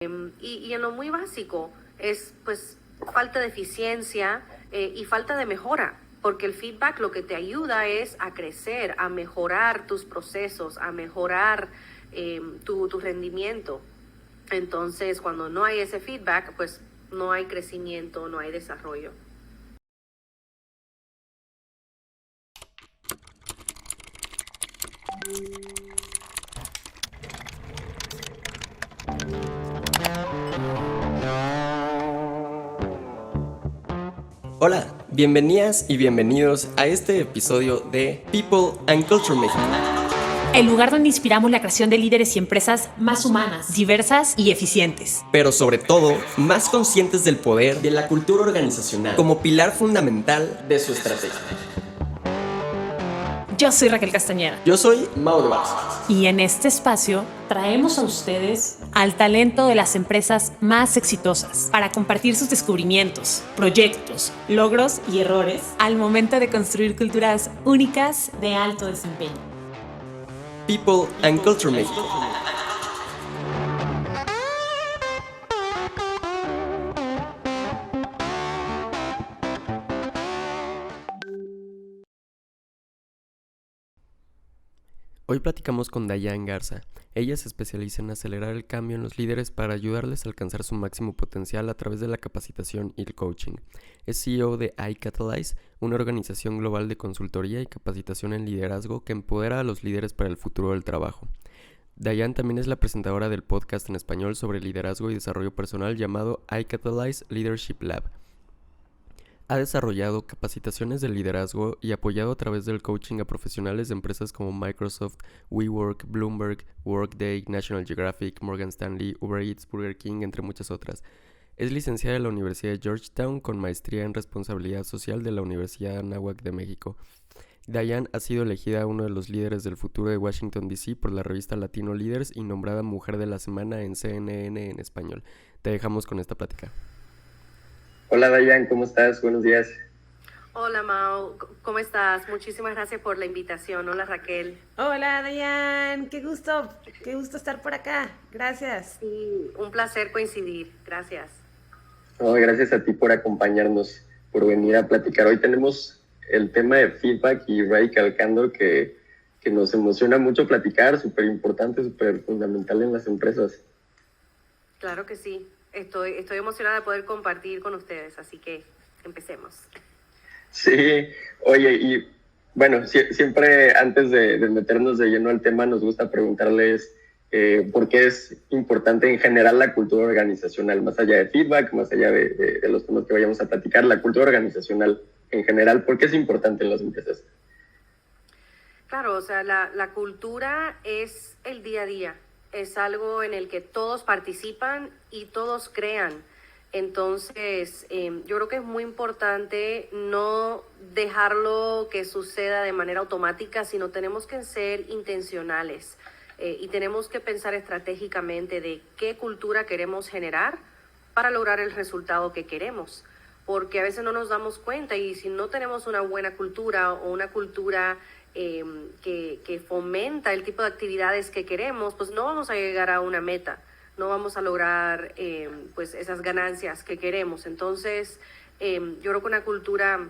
Y en lo muy básico es pues falta de eficiencia y falta de mejora, porque el feedback lo que te ayuda es a crecer, a mejorar tus procesos, a mejorar tu rendimiento. Entonces, cuando no hay ese feedback, pues no hay crecimiento, no hay desarrollo. Hola, bienvenidas y bienvenidos a este episodio de People and Culture México. El lugar donde inspiramos la creación de líderes y empresas más humanas, diversas y eficientes. Pero sobre todo, más conscientes del poder de la cultura organizacional como pilar fundamental de su estrategia. Yo soy Raquel Castañeda. Yo soy Mauro Vázquez. Y en este espacio traemos a ustedes al talento de las empresas más exitosas para compartir sus descubrimientos, proyectos, logros y errores al momento de construir culturas únicas de alto desempeño. People and Culture México. Hoy platicamos con Dayan Garza. Ella se especializa en acelerar el cambio en los líderes para ayudarles a alcanzar su máximo potencial a través de la capacitación y el coaching. Es CEO de iCatalyze, una organización global de consultoría y capacitación en liderazgo que empodera a los líderes para el futuro del trabajo. Dayan también es la presentadora del podcast en español sobre liderazgo y desarrollo personal llamado iCatalyze Leadership Lab. Ha desarrollado capacitaciones de liderazgo y apoyado a través del coaching a profesionales de empresas como Microsoft, WeWork, Bloomberg, Workday, National Geographic, Morgan Stanley, Uber Eats, Burger King, entre muchas otras. Es licenciada de la Universidad de Georgetown con maestría en responsabilidad social de la Universidad Anáhuac de México. Dayan ha sido elegida uno de los líderes del futuro de Washington, D.C. por la revista Latino Leaders y nombrada Mujer de la Semana en CNN en español. Te dejamos con esta plática. Hola Dayan, ¿cómo estás? Buenos días. Hola Mau, ¿cómo estás? Muchísimas gracias por la invitación. Hola Raquel. Hola Dayan, qué gusto estar por acá. Gracias. Sí, un placer coincidir. Gracias. Gracias a ti por acompañarnos, por venir a platicar. Hoy tenemos el tema de feedback y radicalcando que nos emociona mucho platicar, súper importante, súper fundamental en las empresas. Claro que sí. Estoy emocionada de poder compartir con ustedes, así que empecemos. Sí, oye, y bueno, siempre antes de meternos de lleno al tema, nos gusta preguntarles por qué es importante en general la cultura organizacional, más allá de feedback, más allá de los temas que vayamos a platicar, la cultura organizacional en general, ¿por qué es importante en las empresas? Claro, o sea, la cultura es el día a día. Es algo en el que todos participan y todos crean. Entonces, yo creo que es muy importante no dejarlo que suceda de manera automática, sino tenemos que ser intencionales y tenemos que pensar estratégicamente de qué cultura queremos generar para lograr el resultado que queremos. Porque a veces no nos damos cuenta y si no tenemos una buena cultura o una cultura que fomenta el tipo de actividades que queremos, pues no vamos a llegar a una meta, no vamos a lograr pues esas ganancias que queremos. Entonces, yo creo que una cultura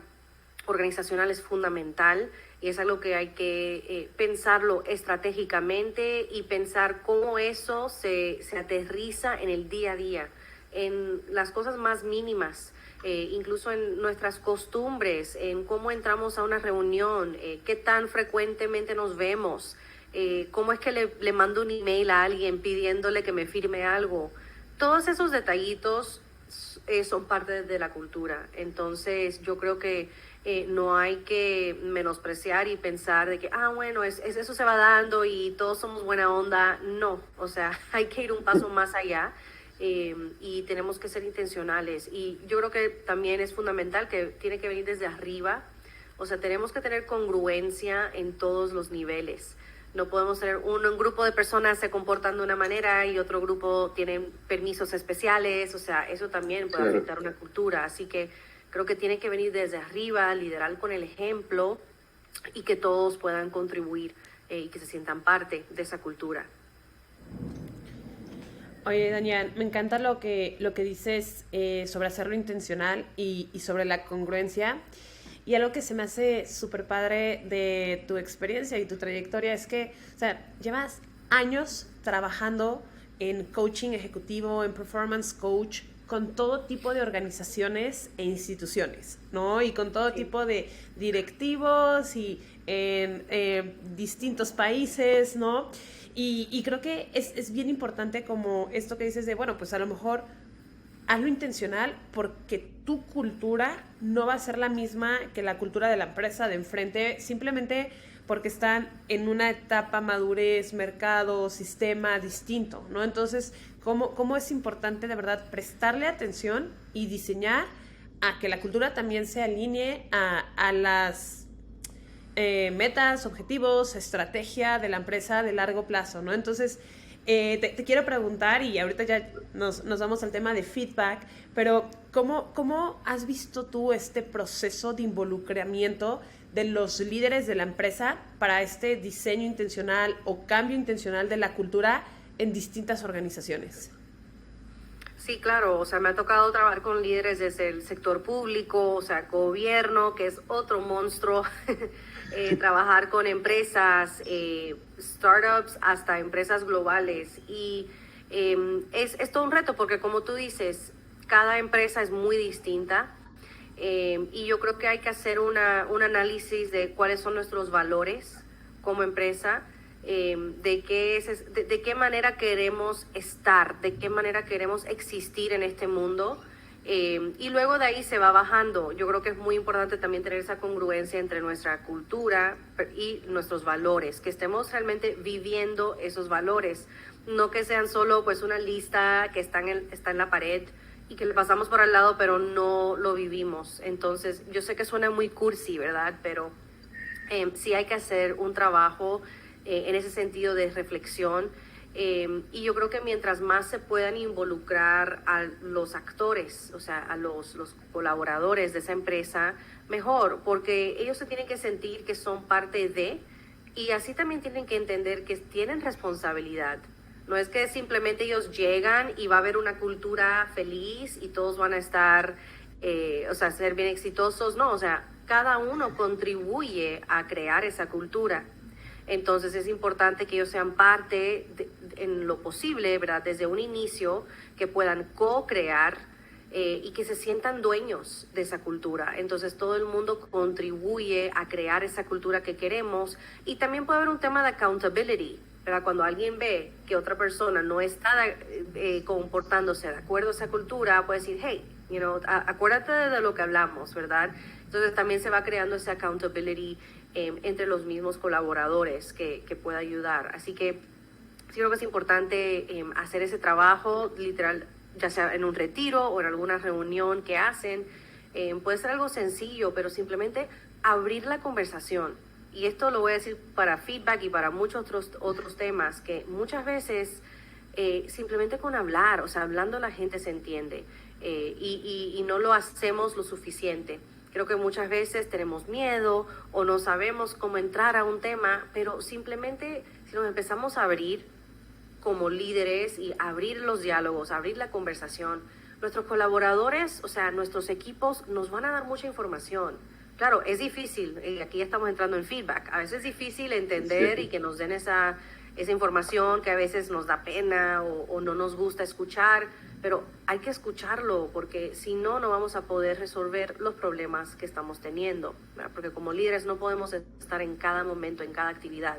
organizacional es fundamental y es algo que hay que pensarlo estratégicamente y pensar cómo eso se aterriza en el día a día, en las cosas más mínimas. Incluso en nuestras costumbres, en cómo entramos a una reunión, qué tan frecuentemente nos vemos, cómo es que le mando un email a alguien pidiéndole que me firme algo. Todos esos detallitos son parte de la cultura. Entonces yo creo que no hay que menospreciar y pensar de que, bueno, eso se va dando y todos somos buena onda. No, o sea, hay que ir un paso más allá. Y tenemos que ser intencionales y yo creo que también es fundamental que tiene que venir desde arriba, o sea, tenemos que tener congruencia en todos los niveles. No podemos tener un grupo de personas se comportan de una manera y otro grupo tienen permisos especiales, o sea, eso también puede afectar una cultura, así que creo que tiene que venir desde arriba, liderar con el ejemplo y que todos puedan contribuir y que se sientan parte de esa cultura. Oye, Daniel, me encanta lo que dices sobre hacerlo intencional y sobre la congruencia. Y algo que se me hace súper padre de tu experiencia y tu trayectoria es que, o sea, llevas años trabajando en coaching ejecutivo, en performance coach, con todo tipo de organizaciones e instituciones, ¿no? Y con todo tipo de directivos y en distintos países, ¿no? Y creo que es bien importante como esto que dices de, bueno, pues a lo mejor hazlo intencional porque tu cultura no va a ser la misma que la cultura de la empresa de enfrente, simplemente porque están en una etapa madurez, mercado, sistema distinto, ¿no? Entonces, ¿cómo es importante de verdad prestarle atención y diseñar a que la cultura también se alinee a las metas, objetivos, estrategia de la empresa de largo plazo, ¿no? Entonces, te quiero preguntar, y ahorita ya nos vamos al tema de feedback, pero ¿cómo has visto tú este proceso de involucramiento de los líderes de la empresa para este diseño intencional o cambio intencional de la cultura en distintas organizaciones? Sí, claro, o sea, me ha tocado trabajar con líderes desde el sector público, o sea, gobierno, que es otro monstruo, trabajar con empresas, startups, hasta empresas globales. Y es todo un reto porque, como tú dices, cada empresa es muy distinta. Y yo creo que hay que hacer un análisis de cuáles son nuestros valores como empresa, de qué manera queremos estar, de qué manera queremos existir en este mundo, y luego de ahí se va bajando. Yo creo que es muy importante también tener esa congruencia entre nuestra cultura y nuestros valores, que estemos realmente viviendo esos valores, no que sean solo pues una lista que está en la pared y que le pasamos por al lado pero no lo vivimos. Entonces yo sé que suena muy cursi, ¿verdad? Pero sí hay que hacer un trabajo en ese sentido de reflexión, y yo creo que mientras más se puedan involucrar a los actores, o sea, a los colaboradores de esa empresa, mejor, porque ellos se tienen que sentir que son parte de, y así también tienen que entender que tienen responsabilidad. No es que simplemente ellos llegan y va a haber una cultura feliz y todos van a estar, o sea, ser bien exitosos. No, o sea, cada uno contribuye a crear esa cultura. Entonces es importante que ellos sean parte en lo posible, ¿verdad? Desde un inicio, que puedan co-crear, y que se sientan dueños de esa cultura. Entonces todo el mundo contribuye a crear esa cultura que queremos, y también puede haber un tema de accountability, ¿verdad? Cuando alguien ve que otra persona no está comportándose de acuerdo a esa cultura, puede decir, hey, acuérdate de lo que hablamos, ¿verdad? Entonces también se va creando esa accountability entre los mismos colaboradores que pueda ayudar. Así que sí creo que es importante hacer ese trabajo literal, ya sea en un retiro o en alguna reunión que hacen. Puede ser algo sencillo, pero simplemente abrir la conversación. Y esto lo voy a decir para feedback y para muchos otros temas, que muchas veces simplemente con hablar, o sea, hablando la gente se entiende, y no lo hacemos lo suficiente. Creo que muchas veces tenemos miedo o no sabemos cómo entrar a un tema, pero simplemente si nos empezamos a abrir como líderes y abrir los diálogos, abrir la conversación, nuestros colaboradores, o sea, nuestros equipos nos van a dar mucha información. Claro, es difícil, y aquí estamos entrando en feedback, a veces es difícil entender, sí, y que nos den esa información que a veces nos da pena o no nos gusta escuchar, pero hay que escucharlo, porque si no, no vamos a poder resolver los problemas que estamos teniendo, ¿verdad? Porque como líderes no podemos estar en cada momento, en cada actividad.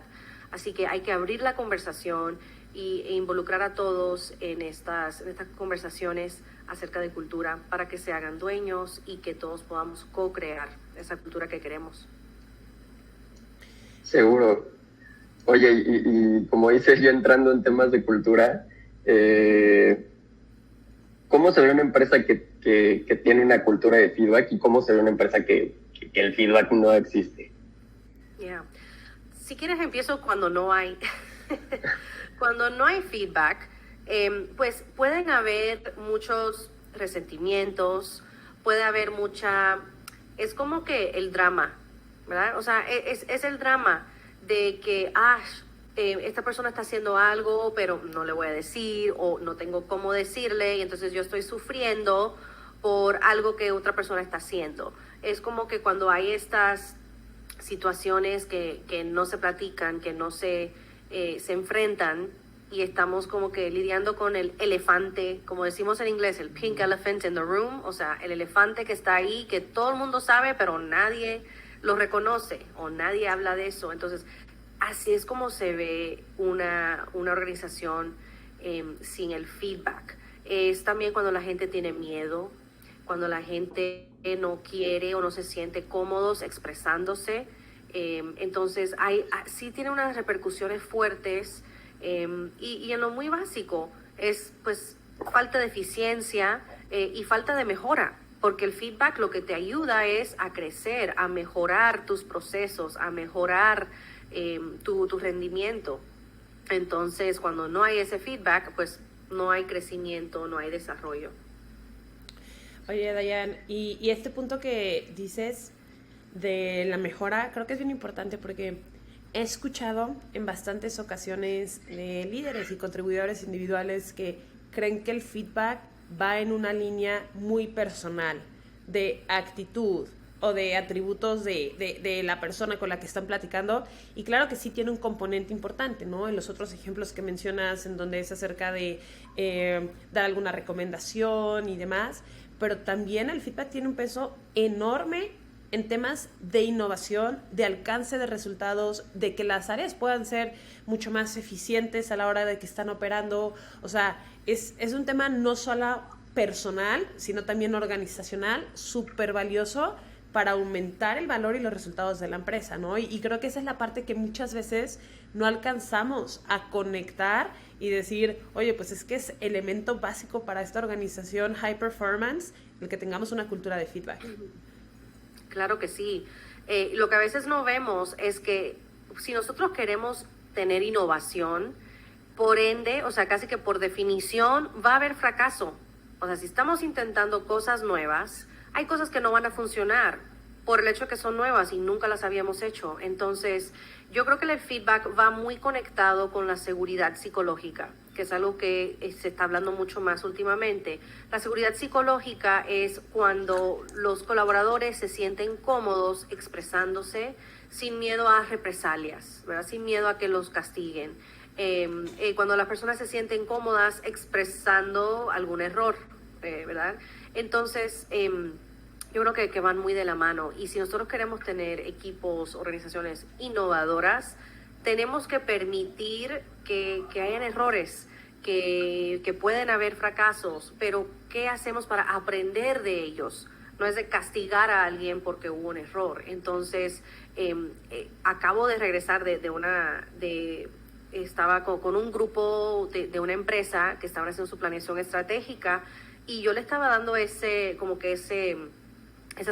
Así que hay que abrir la conversación e involucrar a todos en estas conversaciones acerca de cultura, para que se hagan dueños y que todos podamos co-crear esa cultura que queremos. Seguro. Oye, y como dices, ya entrando en temas de cultura, ¿cómo se ve una empresa que tiene una cultura de feedback, y cómo se ve una empresa que el feedback no existe? Yeah. Si quieres empiezo cuando no hay. Cuando no hay feedback, pues pueden haber muchos resentimientos, puede haber es como que el drama, ¿verdad? O sea, es el drama de que, esta persona está haciendo algo, pero no le voy a decir o no tengo cómo decirle y entonces yo estoy sufriendo por algo que otra persona está haciendo. Es como que cuando hay estas situaciones que no se platican, que no se enfrentan y estamos como que lidiando con el elefante, como decimos en inglés, el pink elephant in the room, o sea, el elefante que está ahí, que todo el mundo sabe, pero nadie lo reconoce o nadie habla de eso. Entonces, así es como se ve una organización sin el feedback. Es también cuando la gente tiene miedo, cuando la gente no quiere o no se siente cómodos expresándose. Entonces, sí tiene unas repercusiones fuertes y en lo muy básico es pues falta de eficiencia y falta de mejora. Porque el feedback lo que te ayuda es a crecer, a mejorar tus procesos, a mejorar tu rendimiento. Entonces, cuando no hay ese feedback, pues no hay crecimiento, no hay desarrollo. Oye, Dayan, y este punto que dices de la mejora, creo que es bien importante porque he escuchado en bastantes ocasiones de líderes y contribuidores individuales que creen que el feedback va en una línea muy personal, de actitud o de atributos de la persona con la que están platicando, y claro que sí tiene un componente importante, ¿no? En los otros ejemplos que mencionas, en donde es acerca de dar alguna recomendación y demás, pero también el feedback tiene un peso enorme en temas de innovación, de alcance de resultados, de que las áreas puedan ser mucho más eficientes a la hora de que están operando. O sea, es un tema no solo personal, sino también organizacional, súper valioso para aumentar el valor y los resultados de la empresa, ¿no? Y creo que esa es la parte que muchas veces no alcanzamos a conectar y decir, oye, pues es que es elemento básico para esta organización high performance el que tengamos una cultura de feedback. Claro que sí. Lo que a veces no vemos es que si nosotros queremos tener innovación, por ende, o sea, casi que por definición, va a haber fracaso. O sea, si estamos intentando cosas nuevas, hay cosas que no van a funcionar por el hecho de que son nuevas y nunca las habíamos hecho. Entonces, yo creo que el feedback va muy conectado con la seguridad psicológica, que es algo que se está hablando mucho más últimamente. La seguridad psicológica es cuando los colaboradores se sienten cómodos expresándose sin miedo a represalias, ¿verdad? Sin miedo a que los castiguen. Cuando las personas se sienten cómodas expresando algún error, ¿verdad? Entonces, yo creo que van muy de la mano. Y si nosotros queremos tener equipos, organizaciones innovadoras, tenemos que permitir que hayan errores, que pueden haber fracasos, pero ¿qué hacemos para aprender de ellos? No es de castigar a alguien porque hubo un error. Entonces, acabo de regresar estaba con un grupo de una empresa que estaba haciendo su planeación estratégica y yo le estaba dando esa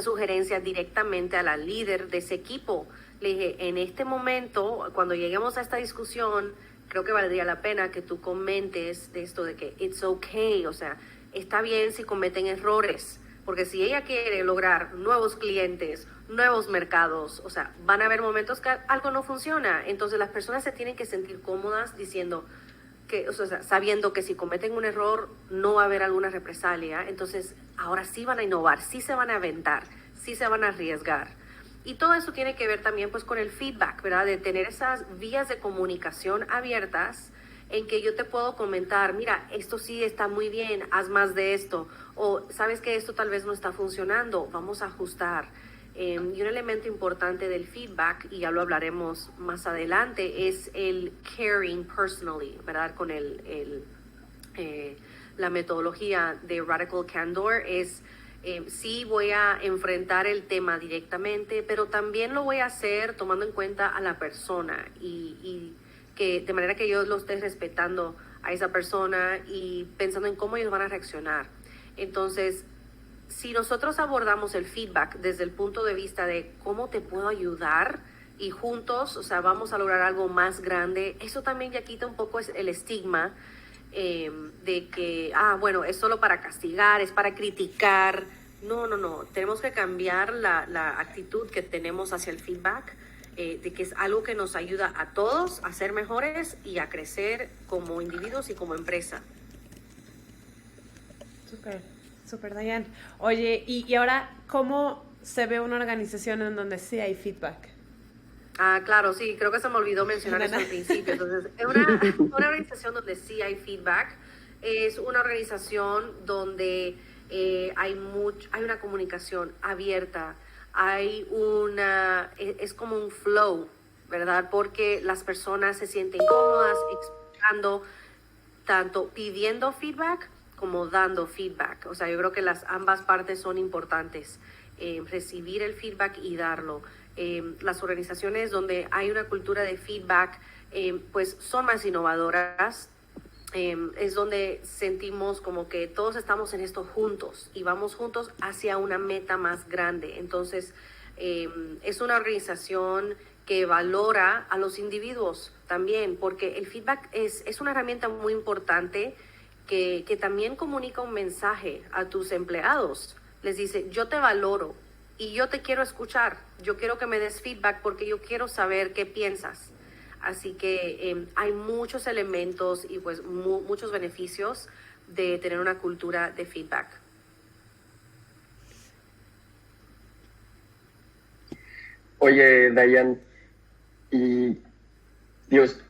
sugerencia directamente a la líder de ese equipo. Le dije, en este momento, cuando lleguemos a esta discusión, creo que valdría la pena que tú comentes de esto de que it's okay, o sea, está bien si cometen errores, porque si ella quiere lograr nuevos clientes, nuevos mercados, o sea, van a haber momentos que algo no funciona. Entonces las personas se tienen que sentir cómodas diciendo que, o sea, sabiendo que si cometen un error no va a haber alguna represalia. Entonces ahora sí van a innovar, sí se van a aventar, sí se van a arriesgar. Y todo eso tiene que ver también pues con el feedback, ¿verdad? De tener esas vías de comunicación abiertas en que yo te puedo comentar, mira, esto sí está muy bien, haz más de esto, o sabes que esto tal vez no está funcionando, vamos a ajustar. Y un elemento importante del feedback, y ya lo hablaremos más adelante, es el caring personally, ¿verdad? Con la metodología de Radical Candor es, sí voy a enfrentar el tema directamente, pero también lo voy a hacer tomando en cuenta a la persona y que de manera que yo lo esté respetando a esa persona y pensando en cómo ellos van a reaccionar. Entonces, si nosotros abordamos el feedback desde el punto de vista de cómo te puedo ayudar y juntos, o sea, vamos a lograr algo más grande, eso también ya quita un poco el estigma de que, bueno, es solo para castigar, es para criticar. No, tenemos que cambiar la actitud que tenemos hacia el feedback de que es algo que nos ayuda a todos a ser mejores y a crecer como individuos y como empresa. Súper, súper, Dayan. Oye, y ahora, ¿cómo se ve una organización en donde sí hay feedback? Ah, claro, sí, creo que se me olvidó mencionar eso al principio. Entonces, una organización donde sí hay feedback es una organización donde hay una comunicación abierta, es como un flow, ¿verdad? Porque las personas se sienten cómodas explicando, tanto pidiendo feedback como dando feedback. O sea, yo creo que ambas partes son importantes, recibir el feedback y darlo. Las organizaciones donde hay una cultura de feedback, pues son más innovadoras. Es donde sentimos como que todos estamos en esto juntos y vamos juntos hacia una meta más grande. Entonces, es una organización que valora a los individuos también, porque el feedback es una herramienta muy importante que también comunica un mensaje a tus empleados. Les dice, yo te valoro y yo te quiero escuchar, yo quiero que me des feedback porque yo quiero saber qué piensas. Así que hay muchos elementos y pues muchos beneficios de tener una cultura de feedback. Oye, Dayan, y Dios,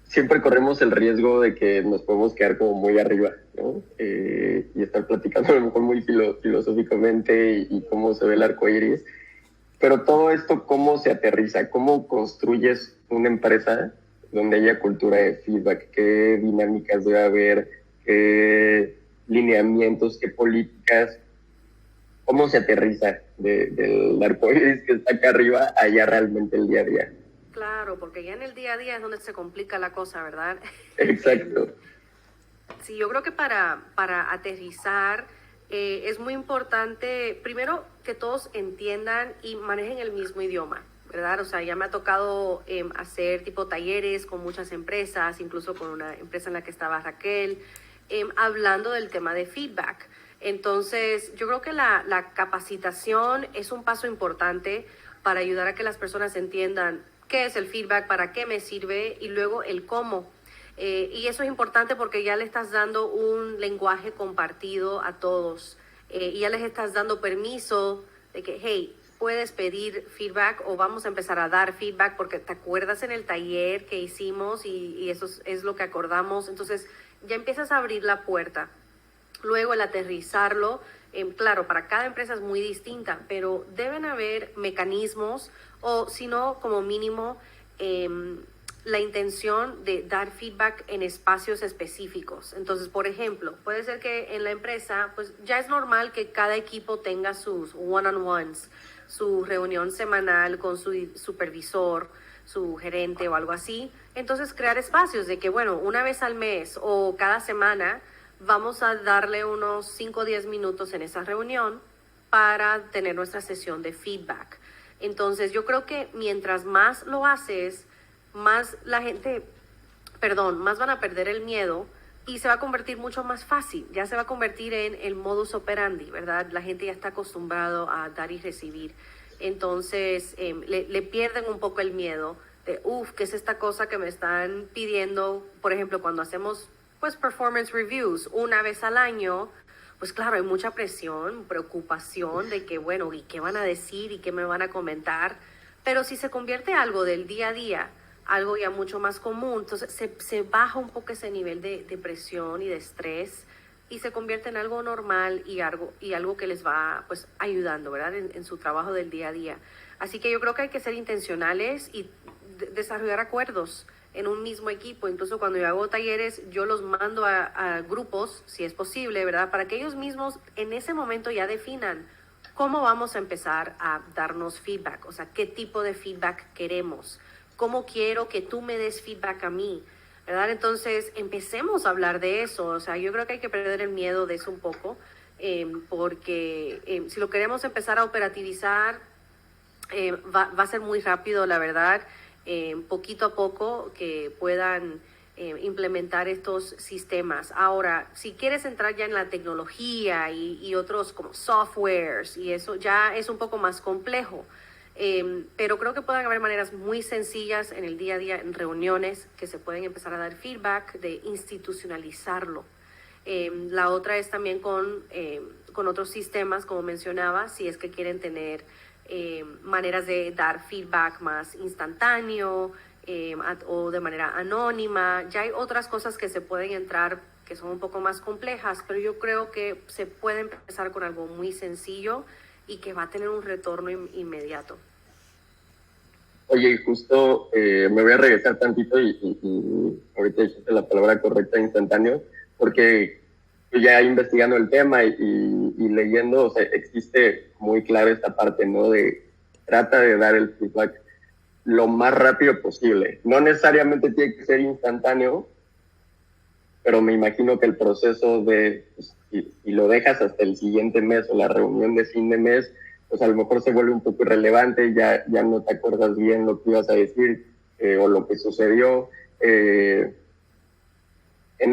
siempre corremos el riesgo de que nos podemos quedar como muy arriba, ¿no? Y estar platicando a lo mejor muy filosóficamente y cómo se ve el arco iris. Pero todo esto, ¿cómo se aterriza? ¿Cómo construyes una empresa donde haya cultura de feedback? ¿Qué dinámicas debe haber? ¿Qué lineamientos? ¿Qué políticas? ¿Cómo se aterriza del arco iris que está acá arriba allá realmente el día a día? Claro, porque ya en el día a día es donde se complica la cosa, ¿verdad? Exacto. Sí, yo creo que para aterrizar es muy importante, primero, que todos entiendan y manejen el mismo idioma, ¿verdad? O sea, ya me ha tocado hacer tipo talleres con muchas empresas, incluso con una empresa en la que estaba Raquel, hablando del tema de feedback. Entonces, yo creo que la capacitación es un paso importante para ayudar a que las personas entiendan qué es el feedback, para qué me sirve y luego el cómo. Y eso es importante porque ya le estás dando un lenguaje compartido a todos y ya les estás dando permiso de que, hey, puedes pedir feedback o vamos a empezar a dar feedback porque te acuerdas en el taller que hicimos y eso es lo que acordamos. Entonces ya empiezas a abrir la puerta. Luego el aterrizarlo, claro, para cada empresa es muy distinta, pero deben haber mecanismos o si no, como mínimo, la intención de dar feedback en espacios específicos. Entonces, por ejemplo, puede ser que en la empresa, pues ya es normal que cada equipo tenga sus one-on-ones, su reunión semanal con su supervisor, su gerente o algo así. Entonces, crear espacios de que, bueno, una vez al mes o cada semana vamos a darle unos 5 o 10 minutos en esa reunión para tener nuestra sesión de feedback. Entonces, yo creo que mientras más lo haces, más más van a perder el miedo y se va a convertir mucho más fácil. Ya se va a convertir en el modus operandi, ¿verdad? La gente ya está acostumbrado a dar y recibir. Entonces, le pierden un poco el miedo de, ¿qué es esta cosa que me están pidiendo? Por ejemplo, cuando hacemos, pues, performance reviews una vez al año, pues claro, hay mucha presión, preocupación de que, bueno, ¿y qué van a decir? ¿Y qué me van a comentar? Pero si se convierte en algo del día a día, algo ya mucho más común, entonces se baja un poco ese nivel de presión y de estrés y se convierte en algo normal y algo que les va pues ayudando, ¿verdad? En su trabajo del día a día. Así que yo creo que hay que ser intencionales y desarrollar acuerdos en un mismo equipo. Incluso cuando yo hago talleres, yo los mando a grupos, si es posible, ¿verdad? Para que ellos mismos en ese momento ya definan cómo vamos a empezar a darnos feedback, o sea, qué tipo de feedback queremos, cómo quiero que tú me des feedback a mí, ¿verdad? Entonces, empecemos a hablar de eso. O sea, yo creo que hay que perder el miedo de eso un poco, porque si lo queremos empezar a operativizar, va a ser muy rápido, la verdad, poquito a poco que puedan implementar estos sistemas. Ahora, si quieres entrar ya en la tecnología y otros como softwares y eso ya es un poco más complejo. Pero creo que pueden haber maneras muy sencillas en el día a día, en reuniones, que se pueden empezar a dar feedback, de institucionalizarlo. La otra es también con otros sistemas, como mencionaba, si es que quieren tener maneras de dar feedback más instantáneo o de manera anónima. Ya hay otras cosas que se pueden entrar que son un poco más complejas, pero yo creo que se puede empezar con algo muy sencillo y que va a tener un retorno inmediato. Oye, justo me voy a regresar tantito y ahorita dijiste la palabra correcta, instantáneo, porque ya investigando el tema y leyendo, o sea, existe muy claro esta parte, ¿no? De trata de dar el feedback lo más rápido posible. No necesariamente tiene que ser instantáneo, pero me imagino que el proceso de, pues, y lo dejas hasta el siguiente mes o la reunión de fin de mes, pues a lo mejor se vuelve un poco irrelevante, ya no te acuerdas bien lo que ibas a decir o lo que sucedió. En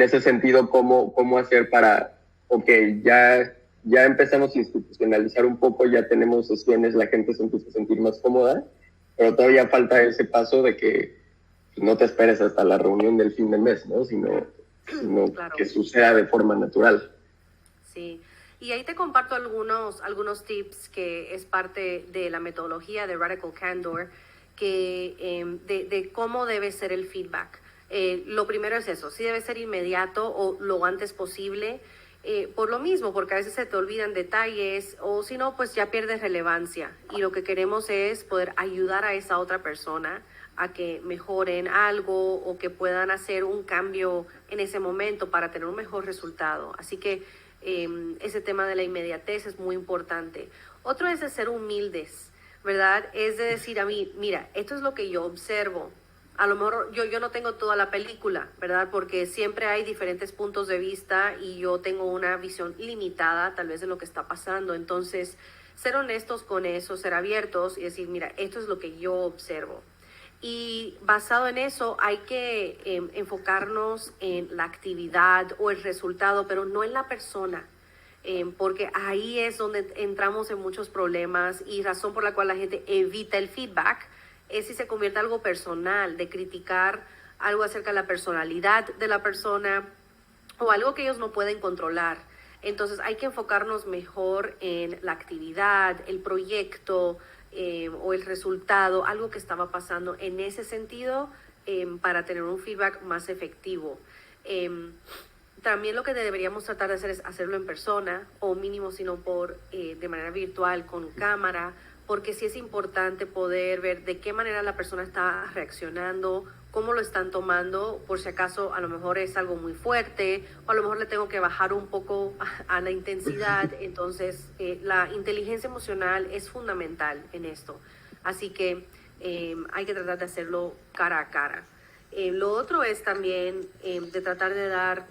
ese sentido, ¿cómo hacer para, ok, ya empezamos a institucionalizar un poco, ya tenemos sesiones, la gente se empieza a sentir más cómoda, pero todavía falta ese paso de que no te esperes hasta la reunión del fin de mes, ¿no? Sino claro, que suceda de forma natural. Sí. Y ahí te comparto algunos tips que es parte de la metodología de Radical Candor, de cómo debe ser el feedback. Lo primero es eso, sí debe ser inmediato o lo antes posible, por lo mismo, porque a veces se te olvidan detalles o si no, pues ya pierdes relevancia. Y lo que queremos es poder ayudar a esa otra persona a que mejoren algo o que puedan hacer un cambio en ese momento para tener un mejor resultado. Así que ese tema de la inmediatez es muy importante. Otro es de ser humildes, ¿verdad? Es de decir a mí, mira, esto es lo que yo observo. A lo mejor yo no tengo toda la película, ¿verdad? Porque siempre hay diferentes puntos de vista y yo tengo una visión limitada tal vez de lo que está pasando. Entonces, ser honestos con eso, ser abiertos y decir, mira, esto es lo que yo observo. Y basado en eso hay que enfocarnos en la actividad o el resultado, pero no en la persona, porque ahí es donde entramos en muchos problemas y razón por la cual la gente evita el feedback es si se convierte en algo personal, de criticar algo acerca de la personalidad de la persona o algo que ellos no pueden controlar. Entonces hay que enfocarnos mejor en la actividad, el proyecto, o el resultado, algo que estaba pasando en ese sentido para tener un feedback más efectivo. También lo que deberíamos tratar de hacer es hacerlo en persona o mínimo sino de manera virtual con cámara, porque sí es importante poder ver de qué manera la persona está reaccionando, cómo lo están tomando, por si acaso a lo mejor es algo muy fuerte o a lo mejor le tengo que bajar un poco a la intensidad. Entonces la inteligencia emocional es fundamental en esto, así que hay que tratar de hacerlo cara a cara. Lo otro es también de tratar de dar,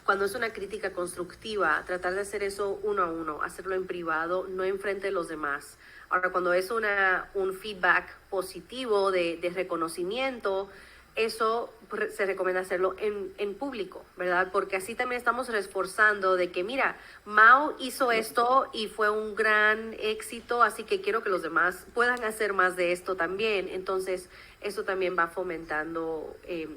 cuando es una crítica constructiva, tratar de hacer eso uno a uno, hacerlo en privado, no enfrente de los demás. Ahora, cuando es un feedback positivo de reconocimiento, eso se recomienda hacerlo en público, ¿verdad? Porque así también estamos reforzando de que, mira, Mao hizo esto y fue un gran éxito, así que quiero que los demás puedan hacer más de esto también. Entonces, eso también va fomentando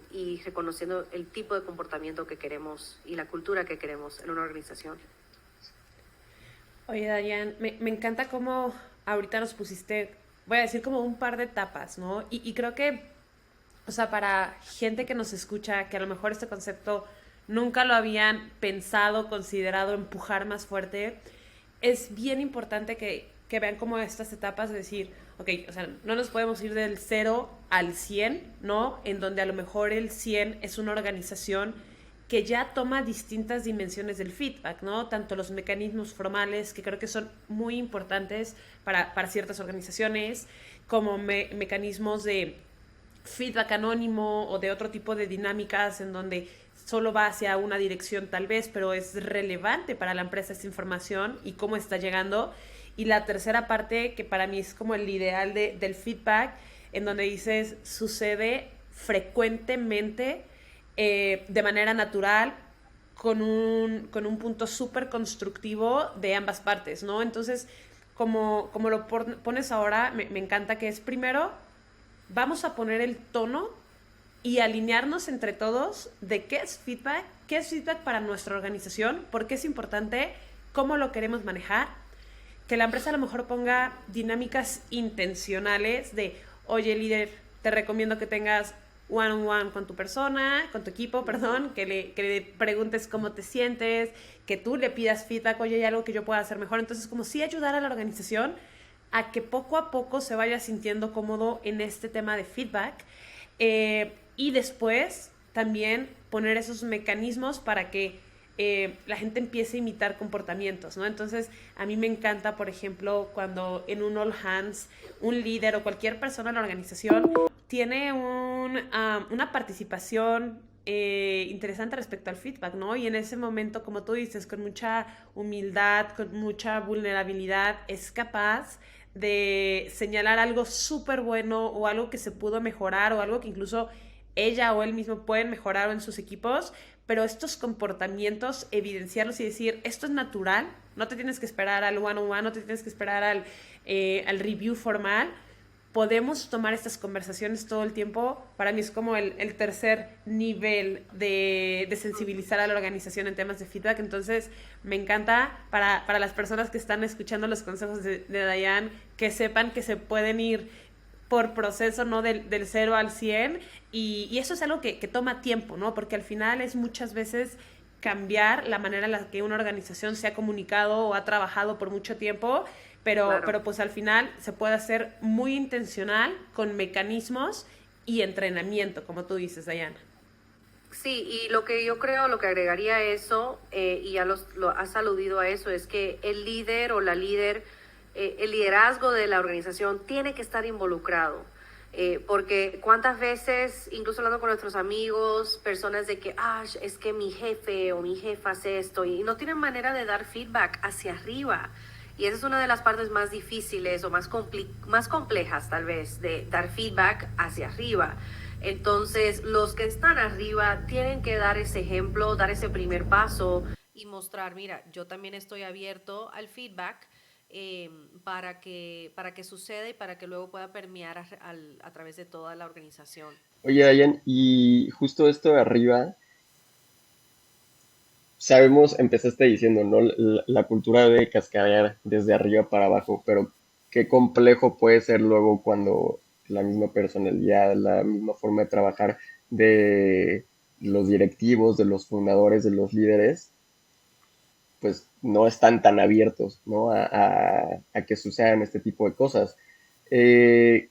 y reconociendo el tipo de comportamiento que queremos y la cultura que queremos en una organización. Oye, Dayan, me encanta cómo ahorita nos pusiste, voy a decir como un par de etapas, ¿no? Y creo que, o sea, para gente que nos escucha, que a lo mejor este concepto nunca lo habían pensado, considerado, empujar más fuerte, es bien importante que vean como estas etapas de decir, ok, o sea, no nos podemos ir del 0 al 100, ¿no? En donde a lo mejor el 100 es una organización que ya toma distintas dimensiones del feedback, ¿no? Tanto los mecanismos formales, que creo que son muy importantes para ciertas organizaciones, como mecanismos de feedback anónimo o de otro tipo de dinámicas en donde solo va hacia una dirección tal vez, pero es relevante para la empresa esta información y cómo está llegando. Y la tercera parte, que para mí es como el ideal del feedback, en donde dices, sucede frecuentemente, de manera natural, con un punto súper constructivo de ambas partes, ¿no? Entonces, como lo pones ahora, me encanta, que es primero, vamos a poner el tono y alinearnos entre todos de qué es feedback para nuestra organización, por qué es importante, cómo lo queremos manejar, que la empresa a lo mejor ponga dinámicas intencionales de, oye líder, te recomiendo que tengas one-on-one con tu persona, con tu equipo, perdón, que le preguntes cómo te sientes, que tú le pidas feedback, oye, hay algo que yo pueda hacer mejor. Entonces, como sí ayudar a la organización a que poco a poco se vaya sintiendo cómodo en este tema de feedback, y después también poner esos mecanismos para que la gente empiece a imitar comportamientos, ¿no? Entonces, a mí me encanta, por ejemplo, cuando en un all hands, un líder o cualquier persona en la organización tiene una participación interesante respecto al feedback, ¿no? Y en ese momento, como tú dices, con mucha humildad, con mucha vulnerabilidad, es capaz de señalar algo súper bueno o algo que se pudo mejorar o algo que incluso ella o él mismo pueden mejorar en sus equipos, pero estos comportamientos, evidenciarlos y decir, esto es natural, no te tienes que esperar al one-on-one, no te tienes que esperar al review formal, podemos tomar estas conversaciones todo el tiempo. Para mí es como el tercer nivel de sensibilizar a la organización en temas de feedback. Entonces me encanta para las personas que están escuchando los consejos de Diane, que sepan que se pueden ir por proceso, ¿no? Del 0 al 100, y eso es algo que toma tiempo, ¿no? Porque al final es muchas veces cambiar la manera en la que una organización se ha comunicado o ha trabajado por mucho tiempo, pero pues al final se puede hacer muy intencional con mecanismos y entrenamiento, como tú dices, Diana. Sí, y lo que yo creo, lo que agregaría a eso, y ya lo has aludido a eso, es que el líder o la líder, el liderazgo de la organización tiene que estar involucrado. Porque cuántas veces, incluso hablando con nuestros amigos, personas de que, es que mi jefe o mi jefa hace esto, y no tienen manera de dar feedback hacia arriba. Y esa es una de las partes más difíciles o más complejas, tal vez, de dar feedback hacia arriba. Entonces, los que están arriba tienen que dar ese ejemplo, dar ese primer paso y mostrar, mira, yo también estoy abierto al feedback, para que suceda y para que luego pueda permear a través de toda la organización. Oye, Dayan, y justo esto de arriba, sabemos, empezaste diciendo, ¿no? La cultura debe cascadear desde arriba para abajo, pero qué complejo puede ser luego cuando la misma personalidad, la misma forma de trabajar de los directivos, de los fundadores, de los líderes, pues no están tan abiertos, ¿no? A que sucedan este tipo de cosas. Eh,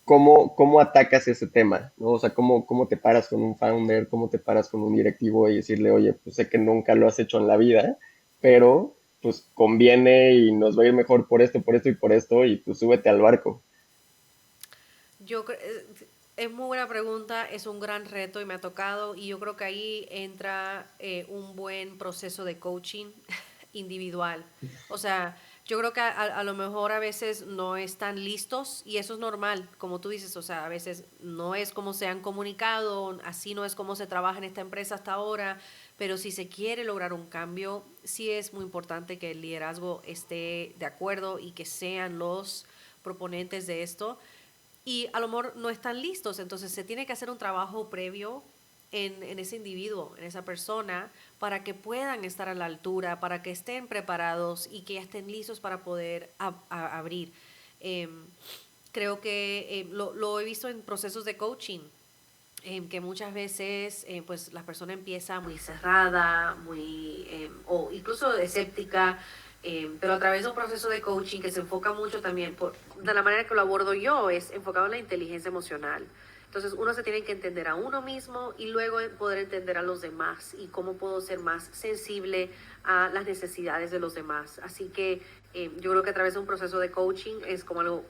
¿Cómo atacas ese tema? ¿No? O sea, ¿cómo te paras con un founder? ¿Cómo te paras con un directivo y decirle, oye, pues sé que nunca lo has hecho en la vida, pero pues conviene y nos va a ir mejor por esto y por esto, y pues súbete al barco? Es muy buena pregunta, es un gran reto y me ha tocado, y yo creo que ahí entra un buen proceso de coaching individual. O sea, yo creo que a lo mejor a veces no están listos, y eso es normal, como tú dices, o sea, a veces no es como se han comunicado, así no es como se trabaja en esta empresa hasta ahora, pero si se quiere lograr un cambio, sí es muy importante que el liderazgo esté de acuerdo y que sean los proponentes de esto. Y a lo mejor no están listos, entonces se tiene que hacer un trabajo previo en ese individuo, en esa persona, para que puedan estar a la altura, para que estén preparados y que ya estén listos para poder abrir. Creo que lo he visto en procesos de coaching, que muchas veces pues la persona empieza muy cerrada, o incluso escéptica, pero a través de un proceso de coaching que se enfoca mucho también, de la manera que lo abordo yo, es enfocado en la inteligencia emocional. Entonces uno se tiene que entender a uno mismo y luego poder entender a los demás y cómo puedo ser más sensible a las necesidades de los demás. Así que yo creo que a través de un proceso de coaching es como algo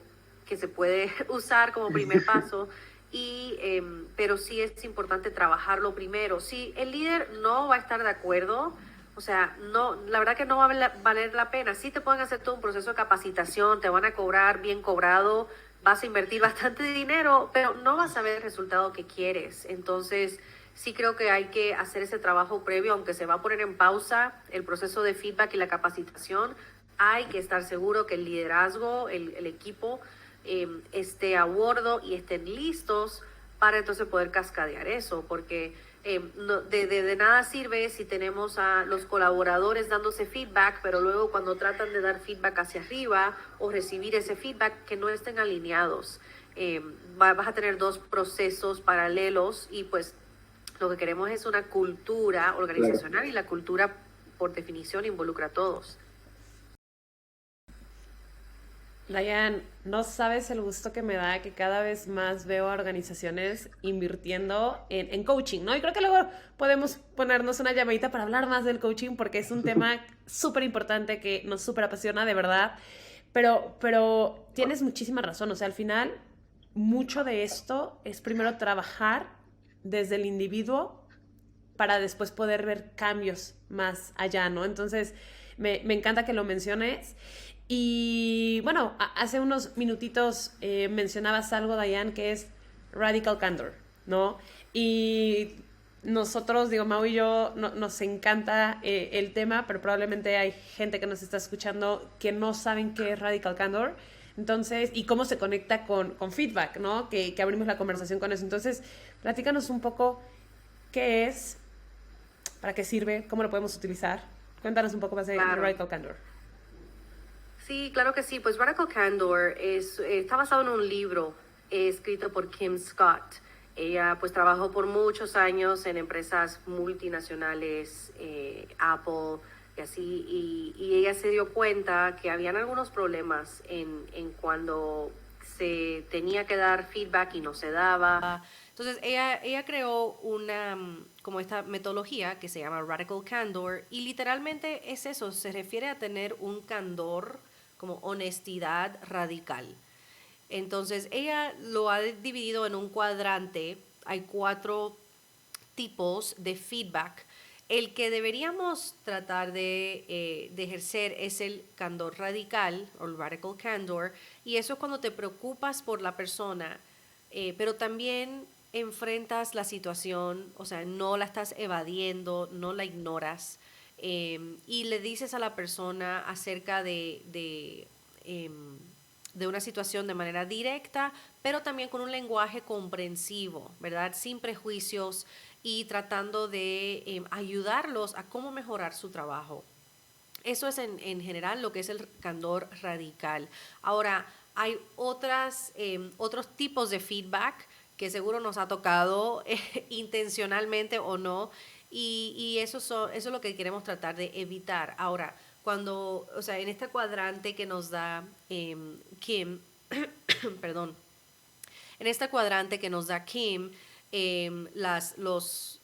que se puede usar como primer paso. Pero sí es importante trabajarlo primero. Si el líder no va a estar de acuerdo, o sea, no, la verdad que no va a valer la pena. Sí te pueden hacer todo un proceso de capacitación, te van a cobrar bien cobrado, vas a invertir bastante dinero, pero no vas a ver el resultado que quieres. Entonces, sí creo que hay que hacer ese trabajo previo, aunque se va a poner en pausa el proceso de feedback y la capacitación. hay que estar seguro que el liderazgo, el equipo esté a bordo y estén listos para entonces poder cascadear eso, porque de nada sirve si tenemos a los colaboradores dándose feedback, pero luego cuando tratan de dar feedback hacia arriba o recibir ese feedback que no estén alineados. Vas a tener dos procesos paralelos y pues lo que queremos es una cultura organizacional, y la cultura por definición involucra a todos. Diane, no sabes el gusto que me da que cada vez más veo a organizaciones invirtiendo en coaching, ¿no? Y creo que luego podemos ponernos una llamadita para hablar más del coaching porque es un tema súper importante que nos súper apasiona, de verdad. Pero tienes muchísima razón, o sea, al final mucho de esto es primero trabajar desde el individuo para después poder ver cambios más allá, ¿no? Entonces, me encanta que lo menciones. Y bueno, hace unos minutitos mencionabas algo, Diane, que es Radical Candor, ¿no? Y nosotros, digo, Mau y yo, nos encanta el tema, pero probablemente hay gente que nos está escuchando que no saben qué es Radical Candor. Entonces, y cómo se conecta con feedback, ¿no? Que abrimos la conversación con eso. Entonces, platícanos un poco qué es, para qué sirve, cómo lo podemos utilizar. Cuéntanos un poco más de Radical Candor. Sí, claro que sí. Pues Radical Candor está basado en un libro escrito por Kim Scott. Ella pues trabajó por muchos años en empresas multinacionales, Apple y así, y ella se dio cuenta que habían algunos problemas en cuando se tenía que dar feedback y no se daba. Entonces ella creó como esta metodología que se llama Radical Candor, y literalmente es eso, se refiere a tener un candor, como honestidad radical. Entonces ella lo ha dividido en un cuadrante. Hay 4 tipos de feedback. El que deberíamos tratar de ejercer es el candor radical, o el radical candor, y eso es cuando te preocupas por la persona, pero también enfrentas la situación, o sea, no la estás evadiendo, no la ignoras, y le dices a la persona acerca de una situación de manera directa, pero también con un lenguaje comprensivo, ¿verdad? Sin prejuicios, y tratando de ayudarlos a cómo mejorar su trabajo. Eso es en general lo que es el candor radical. Ahora, hay otros tipos de feedback que seguro nos ha tocado intencionalmente o no, y eso es lo que queremos tratar de evitar. Ahora, o sea, en este cuadrante que nos da Kim, perdón, en este cuadrante que nos da Kim, las 2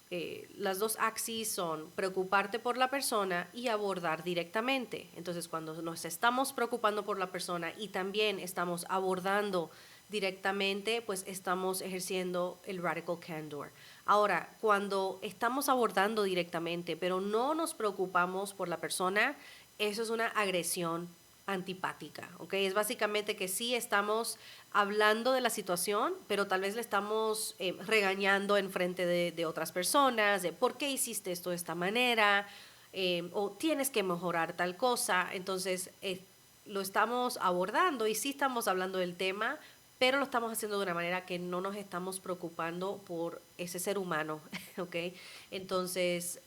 axis son preocuparte por la persona y abordar directamente. Entonces, cuando nos estamos preocupando por la persona y también estamos abordando directamente, pues estamos ejerciendo el Radical Candor. Ahora, cuando estamos abordando directamente, pero no nos preocupamos por la persona, eso es una agresión antipática, ¿ok? Es básicamente que sí estamos hablando de la situación, pero tal vez le estamos regañando en frente de otras personas, de por qué hiciste esto de esta manera, o tienes que mejorar tal cosa. Entonces, lo estamos abordando y sí estamos hablando del tema, pero lo estamos haciendo de una manera que no nos estamos preocupando por ese ser humano, ¿ok? Entonces,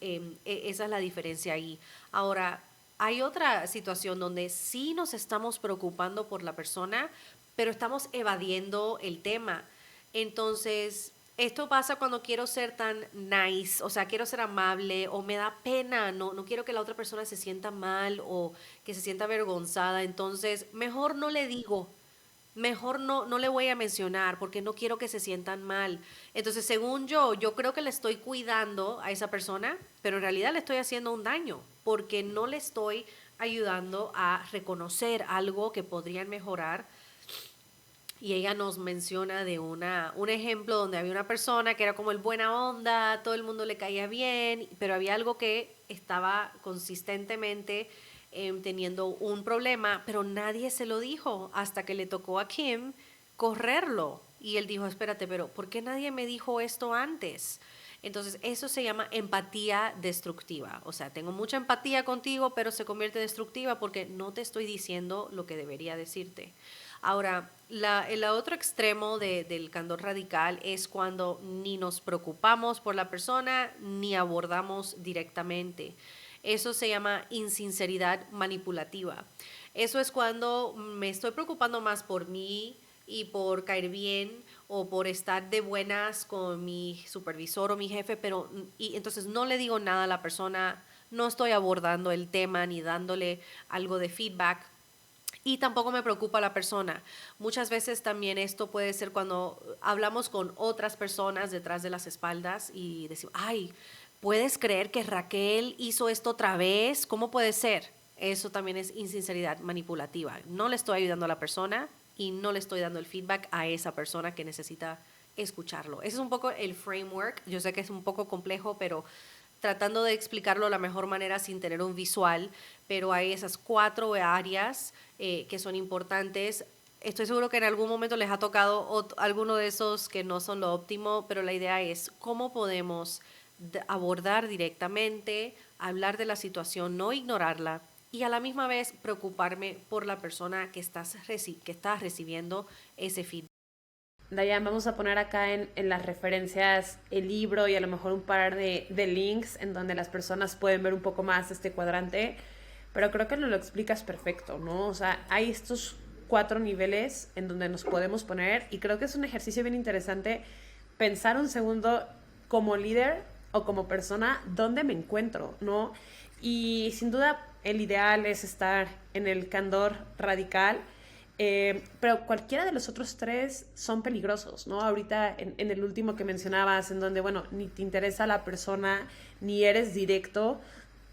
esa es la diferencia ahí. Ahora, hay otra situación donde sí nos estamos preocupando por la persona, pero estamos evadiendo el tema. Entonces, esto pasa cuando quiero ser tan nice, o sea, quiero ser amable, o me da pena, no quiero que la otra persona se sienta mal o que se sienta avergonzada. Entonces, mejor no le digo, mejor no le voy a mencionar porque no quiero que se sientan mal. Entonces, según yo creo que le estoy cuidando a esa persona, pero en realidad le estoy haciendo un daño porque no le estoy ayudando a reconocer algo que podrían mejorar. Y ella nos menciona de un ejemplo donde había una persona que era como el buena onda, todo el mundo le caía bien, pero había algo que estaba consistentemente teniendo un problema, pero nadie se lo dijo hasta que le tocó a Kim correrlo. Y él dijo, espérate, pero ¿por qué nadie me dijo esto antes? Entonces, eso se llama empatía destructiva. O sea, tengo mucha empatía contigo, pero se convierte destructiva porque no te estoy diciendo lo que debería decirte. Ahora, el otro extremo del candor radical es cuando ni nos preocupamos por la persona ni abordamos directamente. Eso se llama insinceridad manipulativa. Eso es cuando me estoy preocupando más por mí y por caer bien o por estar de buenas con mi supervisor o mi jefe, y entonces no le digo nada a la persona, no estoy abordando el tema ni dándole algo de feedback. Y tampoco me preocupa la persona. Muchas veces también esto puede ser cuando hablamos con otras personas detrás de las espaldas y decimos, ay, ¿puedes creer que Raquel hizo esto otra vez? ¿Cómo puede ser? Eso también es insinceridad manipulativa. No le estoy ayudando a la persona y no le estoy dando el feedback a esa persona que necesita escucharlo. Ese es un poco el framework. Yo sé que es un poco complejo, pero tratando de explicarlo de la mejor manera sin tener un visual, pero hay esas 4 áreas que son importantes. Estoy seguro que en algún momento les ha tocado alguno de esos que no son lo óptimo, pero la idea es cómo podemos abordar directamente, hablar de la situación, no ignorarla y a la misma vez preocuparme por la persona que está recibiendo ese feedback. Dayan, vamos a poner acá en las referencias el libro y a lo mejor un par de links en donde las personas pueden ver un poco más este cuadrante, pero creo que lo explicas perfecto, ¿no? O sea, hay estos 4 niveles en donde nos podemos poner y creo que es un ejercicio bien interesante pensar un segundo como líder o como persona, ¿dónde me encuentro, no? Y sin duda el ideal es estar en el candor radical, pero cualquiera de los otros 3 son peligrosos, ¿no? Ahorita en el último que mencionabas, en donde, bueno, ni te interesa la persona, ni eres directo,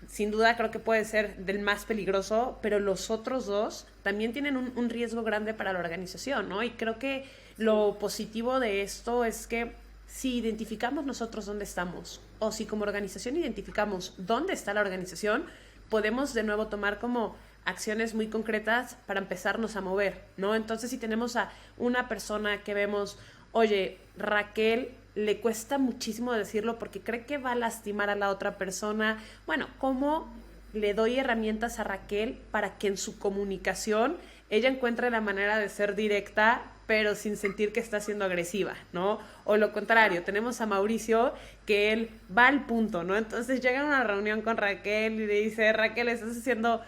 sin duda creo que puede ser del más peligroso, pero los otros 2 también tienen un riesgo grande para la organización, ¿no? Y creo que lo positivo de esto es que si identificamos nosotros dónde estamos, o si como organización identificamos dónde está la organización, podemos de nuevo tomar como acciones muy concretas para empezarnos a mover, ¿no? Entonces, si tenemos a una persona que vemos, oye, Raquel le cuesta muchísimo decirlo porque cree que va a lastimar a la otra persona, bueno, ¿cómo le doy herramientas a Raquel para que en su comunicación ella encuentre la manera de ser directa, pero sin sentir que está siendo agresiva, ¿no? O lo contrario, tenemos a Mauricio, que él va al punto, ¿no? Entonces llega a una reunión con Raquel y le dice, Raquel, estás haciendo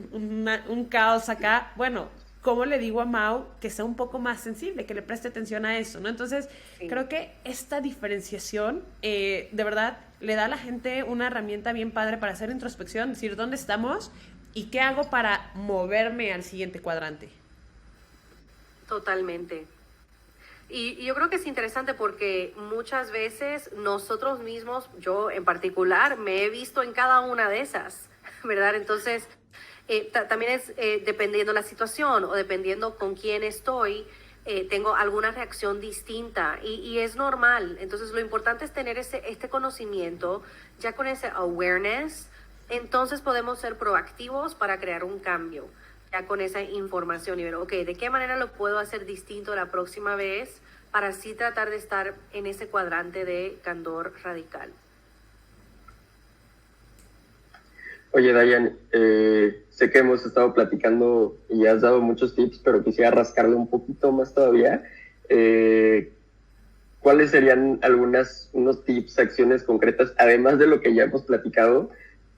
un caos acá. Bueno, ¿cómo le digo a Mau que sea un poco más sensible, que le preste atención a eso, ¿no? Entonces, sí, creo que esta diferenciación, de verdad, le da a la gente una herramienta bien padre para hacer introspección, decir dónde estamos y qué hago para moverme al siguiente cuadrante. Totalmente. Y yo creo que es interesante porque muchas veces nosotros mismos, yo en particular, me he visto en cada una de esas, ¿verdad? Entonces, también es dependiendo la situación o dependiendo con quién estoy, tengo alguna reacción distinta y es normal. Entonces, lo importante es tener este conocimiento, ya con ese awareness, entonces podemos ser proactivos para crear un cambio. Ya con esa información y ver, ok, ¿de qué manera lo puedo hacer distinto la próxima vez para así tratar de estar en ese cuadrante de candor radical? Oye, Dayan, sé que hemos estado platicando y has dado muchos tips, pero quisiera rascarle un poquito más todavía. ¿Cuáles serían unos tips, acciones concretas, además de lo que ya hemos platicado,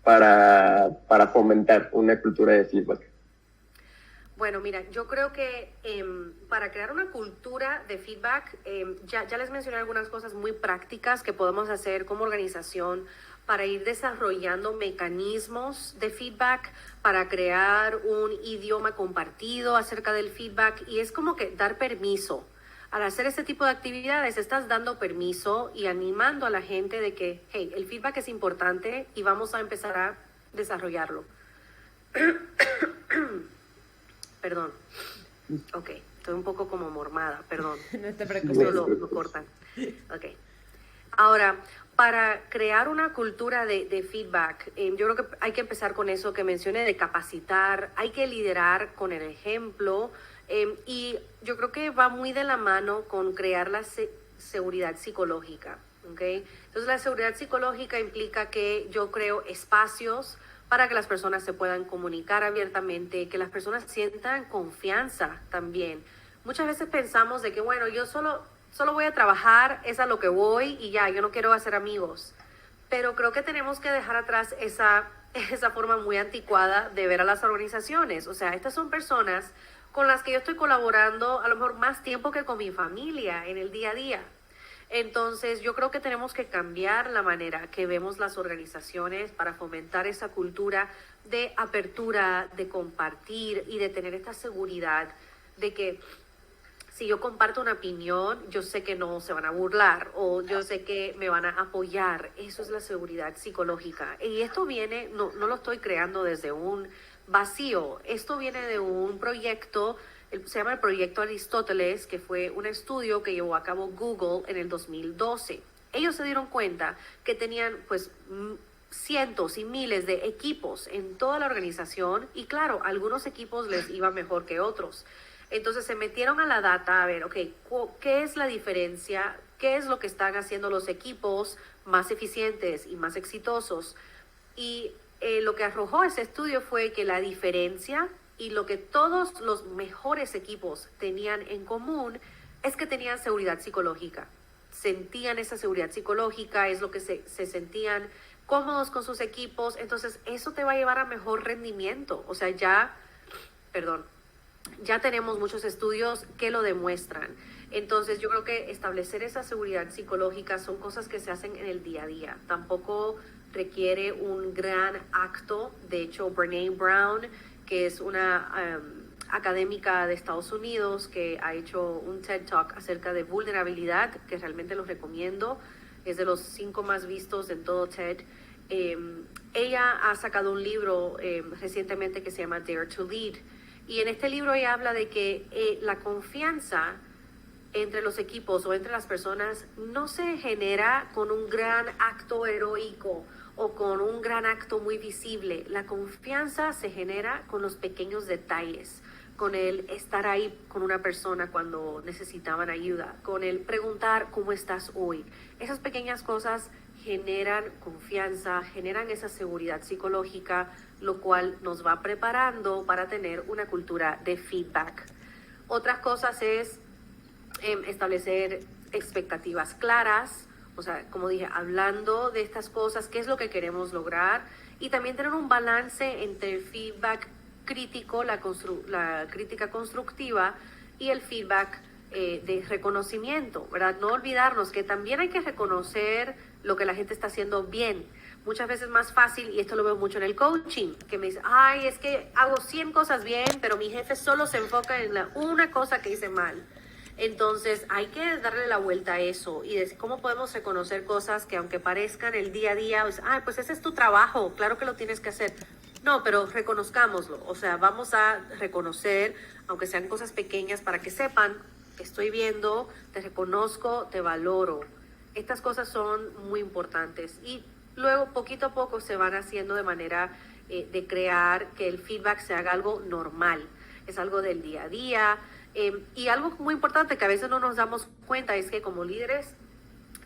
para fomentar una cultura de feedback? Bueno, mira, yo creo que para crear una cultura de feedback, ya les mencioné algunas cosas muy prácticas que podemos hacer como organización para ir desarrollando mecanismos de feedback, para crear un idioma compartido acerca del feedback, y es como que dar permiso. Al hacer este tipo de actividades, estás dando permiso y animando a la gente de que, hey, el feedback es importante y vamos a empezar a desarrollarlo. Perdón. Ok, estoy un poco como mormada, perdón. No te preocupes. Esto lo cortan. Ok. Ahora, para crear una cultura de feedback, yo creo que hay que empezar con eso que mencioné, de capacitar, hay que liderar con el ejemplo, y yo creo que va muy de la mano con crear la seguridad psicológica. ¿ok? Entonces la seguridad psicológica implica que yo creo espacios para que las personas se puedan comunicar abiertamente, que las personas sientan confianza también. Muchas veces pensamos de que, bueno, yo solo voy a trabajar, es a lo que voy y ya, yo no quiero hacer amigos. Pero creo que tenemos que dejar atrás esa forma muy anticuada de ver a las organizaciones. O sea, estas son personas con las que yo estoy colaborando a lo mejor más tiempo que con mi familia en el día a día. Entonces, yo creo que tenemos que cambiar la manera que vemos las organizaciones para fomentar esa cultura de apertura, de compartir y de tener esta seguridad de que si yo comparto una opinión, yo sé que no se van a burlar o yo sé que me van a apoyar. Eso es la seguridad psicológica. Y esto viene, no lo estoy creando desde un vacío. Esto viene de un proyecto, se llama el Proyecto Aristóteles, que fue un estudio que llevó a cabo Google en el 2012. Ellos se dieron cuenta que tenían pues cientos y miles de equipos en toda la organización y claro, algunos equipos les iba mejor que otros. Entonces se metieron a la data a ver, ok, ¿qué es la diferencia? ¿Qué es lo que están haciendo los equipos más eficientes y más exitosos? Y lo que arrojó ese estudio fue que la diferencia y lo que todos los mejores equipos tenían en común es que tenían seguridad psicológica. Sentían esa seguridad psicológica, es lo que se sentían cómodos con sus equipos. Entonces eso te va a llevar a mejor rendimiento. O sea, ya tenemos muchos estudios que lo demuestran. Entonces yo creo que establecer esa seguridad psicológica son cosas que se hacen en el día a día. Tampoco requiere un gran acto. De hecho, Brené Brown, que es una académica de Estados Unidos que ha hecho un TED Talk acerca de vulnerabilidad, que realmente los recomiendo, es de los 5 más vistos en todo TED. Ella ha sacado un libro recientemente que se llama Dare to Lead. Y en este libro ella habla de que la confianza entre los equipos o entre las personas no se genera con un gran acto heroico o con un gran acto muy visible. La confianza se genera con los pequeños detalles, con el estar ahí con una persona cuando necesitaban ayuda, con el preguntar cómo estás hoy. Esas pequeñas cosas generan confianza, generan esa seguridad psicológica, lo cual nos va preparando para tener una cultura de feedback. Otras cosas es establecer expectativas claras, o sea, como dije, hablando de estas cosas, qué es lo que queremos lograr, y también tener un balance entre el feedback crítico, la crítica constructiva y el feedback de reconocimiento, ¿verdad? No olvidarnos que también hay que reconocer lo que la gente está haciendo bien. Muchas veces más fácil, y esto lo veo mucho en el coaching, que me dice, ay, es que hago 100 cosas bien, pero mi jefe solo se enfoca en una cosa que hice mal. Entonces hay que darle la vuelta a eso y decir cómo podemos reconocer cosas que aunque parezcan el día a día, pues ese es tu trabajo, claro que lo tienes que hacer. No, pero reconozcámoslo, o sea, vamos a reconocer, aunque sean cosas pequeñas, para que sepan, te estoy viendo, te reconozco, te valoro. Estas cosas son muy importantes y luego poquito a poco se van haciendo de manera de crear que el feedback se haga algo normal, es algo del día a día. Y algo muy importante que a veces no nos damos cuenta es que como líderes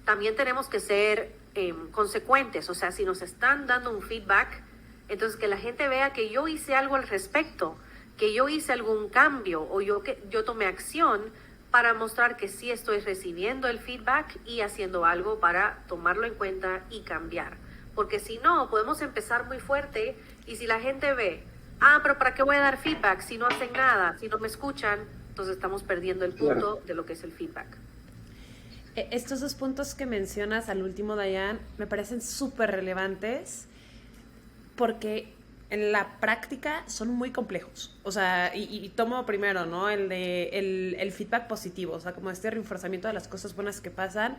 también tenemos que ser consecuentes. O sea, si nos están dando un feedback, entonces que la gente vea que yo hice algo al respecto, que yo hice algún cambio o yo tomé acción para mostrar que sí estoy recibiendo el feedback y haciendo algo para tomarlo en cuenta y cambiar. Porque si no, podemos empezar muy fuerte y si la gente ve, pero ¿para qué voy a dar feedback si no hacen nada, si no me escuchan? Entonces estamos perdiendo el punto de lo que es el feedback. Estos 2 puntos que mencionas al último, Dayan, me parecen súper relevantes porque en la práctica son muy complejos. O sea, y tomo primero, ¿no? El feedback positivo, o sea, como este reforzamiento de las cosas buenas que pasan.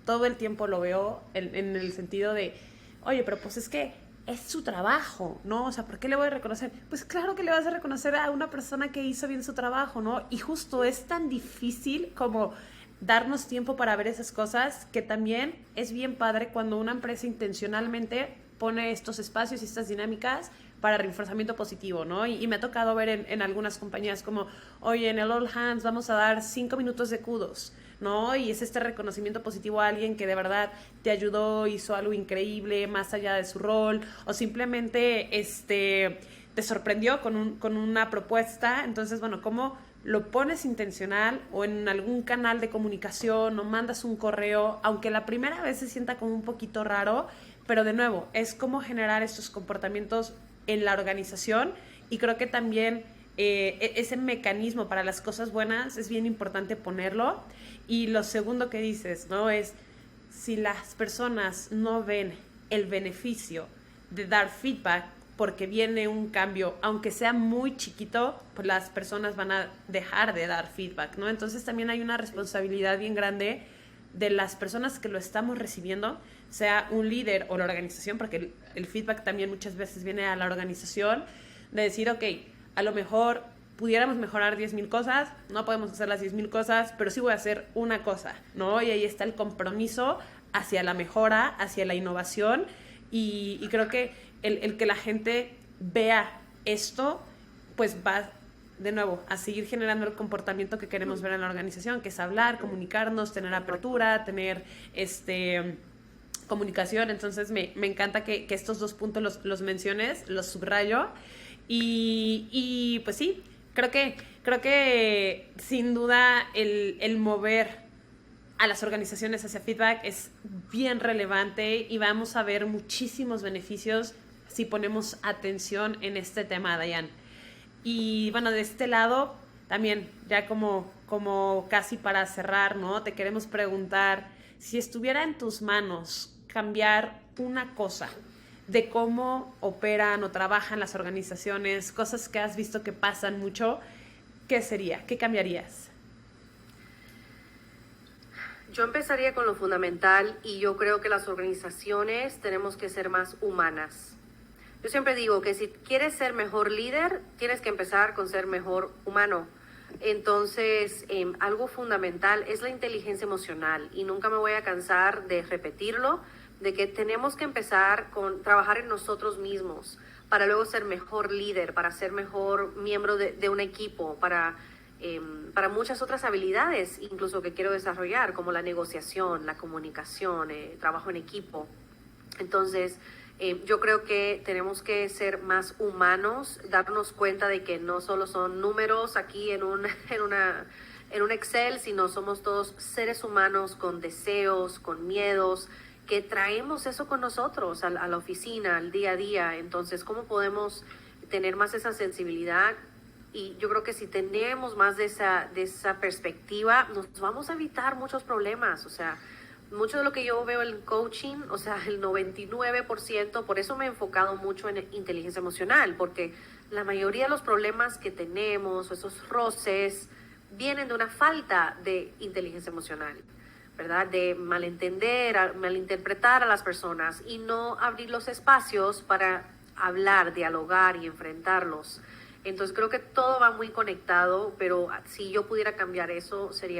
Todo el tiempo lo veo en el sentido de, oye, pero pues es que es su trabajo, ¿no? O sea, ¿por qué le voy a reconocer? Pues claro que le vas a reconocer a una persona que hizo bien su trabajo, ¿no? Y justo es tan difícil como darnos tiempo para ver esas cosas, que también es bien padre cuando una empresa intencionalmente pone estos espacios y estas dinámicas para reforzamiento positivo, ¿no? Y me ha tocado ver en algunas compañías como, oye, en el All Hands vamos a dar 5 minutos de kudos. ¿no? Y es este reconocimiento positivo a alguien que de verdad te ayudó, hizo algo increíble más allá de su rol, o simplemente te sorprendió con una propuesta. Entonces, bueno, ¿cómo lo pones intencional o en algún canal de comunicación o mandas un correo, aunque la primera vez se sienta como un poquito raro, pero de nuevo, es cómo generar estos comportamientos en la organización? Y creo que también ese mecanismo para las cosas buenas es bien importante ponerlo. Y lo segundo que dices, ¿no? Es si las personas no ven el beneficio de dar feedback porque viene un cambio, aunque sea muy chiquito, pues las personas van a dejar de dar feedback, ¿no? Entonces también hay una responsabilidad bien grande de las personas que lo estamos recibiendo, sea un líder o la organización, porque el feedback también muchas veces viene a la organización, de decir, ok, a lo mejor pudiéramos mejorar 10,000 cosas, no podemos hacer las 10,000 cosas, pero sí voy a hacer una cosa, ¿no? Y ahí está el compromiso hacia la mejora, hacia la innovación, y creo que el que la gente vea esto, pues va de nuevo a seguir generando el comportamiento que queremos ver en la organización, que es hablar, comunicarnos, tener apertura, tener comunicación. Entonces me encanta que estos dos puntos los menciones, los subrayo. Y pues sí, creo que sin duda el mover a las organizaciones hacia feedback es bien relevante y vamos a ver muchísimos beneficios si ponemos atención en este tema, Dayan. Y bueno, de este lado, también ya como casi para cerrar, ¿no? Te queremos preguntar, si estuviera en tus manos cambiar una cosa de cómo operan o trabajan las organizaciones, cosas que has visto que pasan mucho, ¿qué sería? ¿Qué cambiarías? Yo empezaría con lo fundamental y yo creo que las organizaciones tenemos que ser más humanas. Yo siempre digo que si quieres ser mejor líder, tienes que empezar con ser mejor humano. Entonces, algo fundamental es la inteligencia emocional y nunca me voy a cansar de repetirlo, de que tenemos que empezar con trabajar en nosotros mismos para luego ser mejor líder, para ser mejor miembro de un equipo, para muchas otras habilidades incluso que quiero desarrollar, como la negociación, la comunicación, trabajo en equipo. Entonces, yo creo que tenemos que ser más humanos, darnos cuenta de que no solo son números aquí en un Excel, sino somos todos seres humanos con deseos, con miedos, que traemos eso con nosotros a la oficina, al día a día. Entonces, ¿cómo podemos tener más esa sensibilidad? Y yo creo que si tenemos más de esa perspectiva, nos vamos a evitar muchos problemas. O sea, mucho de lo que yo veo en coaching, o sea, el 99%, por eso me he enfocado mucho en inteligencia emocional, porque la mayoría de los problemas que tenemos, o esos roces, vienen de una falta de inteligencia emocional, ¿verdad? De malinterpretar a las personas y no abrir los espacios para hablar, dialogar y enfrentarlos. Entonces creo que todo va muy conectado, pero si yo pudiera cambiar eso, si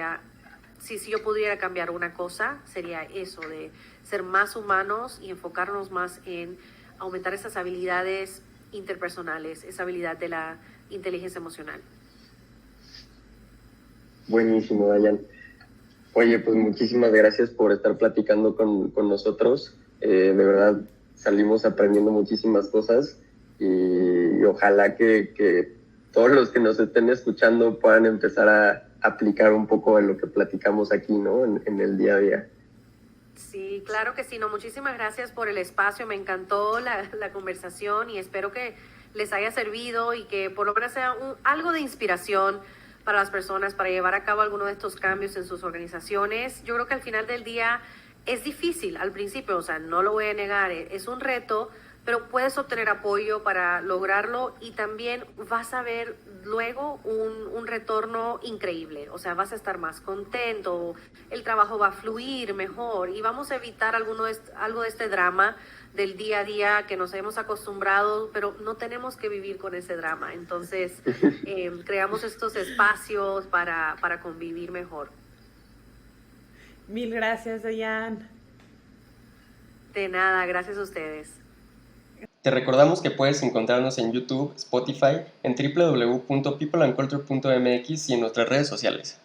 yo pudiera cambiar una cosa, sería eso, de ser más humanos y enfocarnos más en aumentar esas habilidades interpersonales, esa habilidad de la inteligencia emocional. Buenísimo, Dayan. Oye, pues muchísimas gracias por estar platicando con nosotros. De verdad, salimos aprendiendo muchísimas cosas y ojalá que todos los que nos estén escuchando puedan empezar a aplicar un poco de lo que platicamos aquí, ¿no? En el día a día. Sí, claro que sí. No, muchísimas gracias por el espacio. Me encantó la conversación y espero que les haya servido y que por lo menos sea algo de inspiración para las personas para llevar a cabo alguno de estos cambios en sus organizaciones. Yo creo que al final del día es difícil al principio, o sea, no lo voy a negar, es un reto, pero puedes obtener apoyo para lograrlo y también vas a ver luego un retorno increíble. O sea, vas a estar más contento, el trabajo va a fluir mejor y vamos a evitar algo de este drama del día a día que nos hemos acostumbrado, pero no tenemos que vivir con ese drama. Entonces, creamos estos espacios para convivir mejor. Mil gracias, Dayan. De nada, gracias a ustedes. Te recordamos que puedes encontrarnos en YouTube, Spotify, en www.peopleandculture.mx y en nuestras redes sociales.